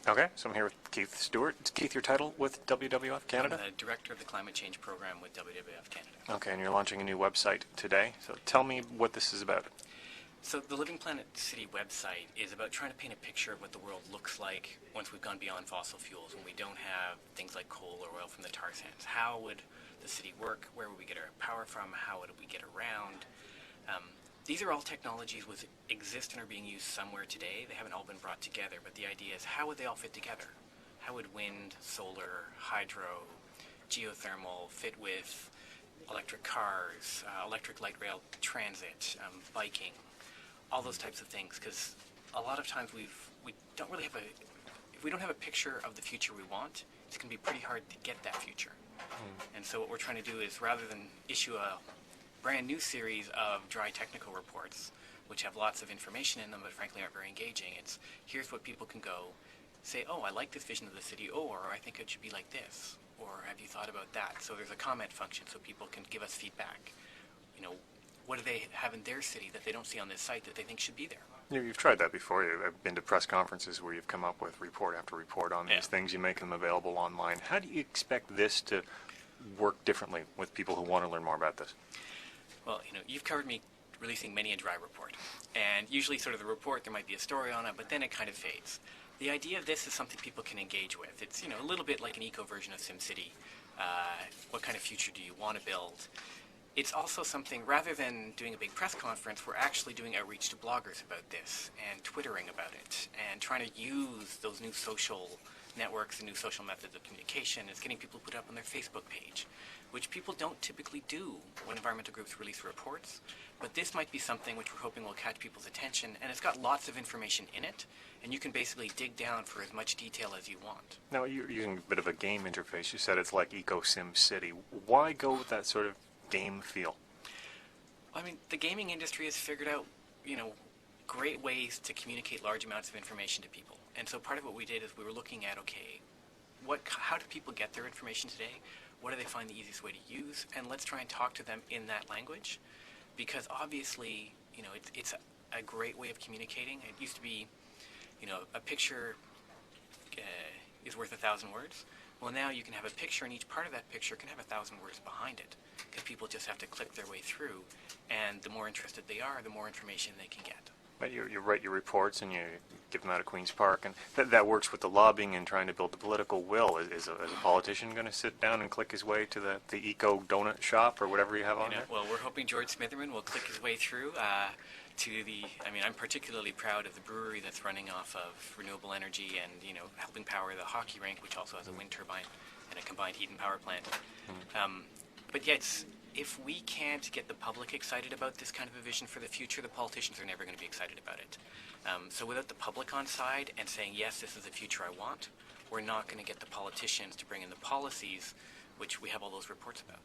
Okay, so I'm here with Keith Stewart. Is Keith your title with WWF Canada? I'm the Director of the Climate Change Program with WWF Canada. Okay, and you're launching a new website today. So tell me what this is about. So the Living Planet City website is about trying to paint a picture of what the world looks like once we've gone beyond fossil fuels, when we don't have things like coal or oil from the tar sands. How would the city work? Where would we get our power from? How would we get around? These are all technologies which exist and are being used somewhere today. They haven't all been brought together, but the idea is, how would they all fit together? How would wind, solar, hydro, geothermal fit with electric cars, electric light rail transit, biking, all those types of things? Because a lot of times we don't really have if we don't have a picture of the future we want, it's going to be pretty hard to get that future. And so what we're trying to do is, rather than issue a brand new series of dry technical reports, which have lots of information in them but frankly aren't very engaging, it's here's what people can go say, oh, I like this vision of the city, or I think it should be like this, or have you thought about that? So there's a comment function so people can give us feedback. You know, what do they have in their city that they don't see on this site that they think should be there? You've tried that before. I've been to press conferences where you've come up with report after report on these things. You make them available online. How do you expect this to work differently with people who want to learn more about this? Well, you know, you've covered me releasing many a dry report, and usually sort of the report, there might be a story on it, but then it kind of fades. The idea of this is something people can engage with. It's, you know, a little bit like an eco version of SimCity. What kind of future do you want to build? It's also something, rather than doing a big press conference, we're actually doing outreach to bloggers about this and Twittering about it and trying to use those new social networks and new social methods of communication. It's getting people to put up on their Facebook page, which people don't typically do when environmental groups release reports. But this might be something which we're hoping will catch people's attention, and it's got lots of information in it, and you can basically dig down for as much detail as you want. Now, you're using a bit of a game interface. You said it's like Eco Sim City. Why go with that sort of game feel? I mean, the gaming industry has figured out, you know, great ways to communicate large amounts of information to people. And so part of what we did is we were looking at, okay, how do people get their information today? What do they find the easiest way to use? And let's try and talk to them in that language. Because obviously, you know, it's a great way of communicating. It used to be, you know, a picture is worth 1,000 words. Well, now you can have a picture, and each part of that picture can have 1,000 words behind it, because people just have to click their way through, and the more interested they are, the more information they can get. But you write your reports and you give them out of Queen's Park, and that works with the lobbying and trying to build the political will. Is a politician going to sit down and click his way to the eco donut shop or whatever you have on there? Well, we're hoping George Smitherman will click his way through to the. I mean, I'm particularly proud of the brewery that's running off of renewable energy and, you know, helping power the hockey rink, which also has a wind turbine and a combined heat and power plant. But yeah, if we can't get the public excited about this kind of a vision for the future, the politicians are never going to be excited about it. So without the public on side and saying, yes, this is the future I want, we're not going to get the politicians to bring in the policies which we have all those reports about.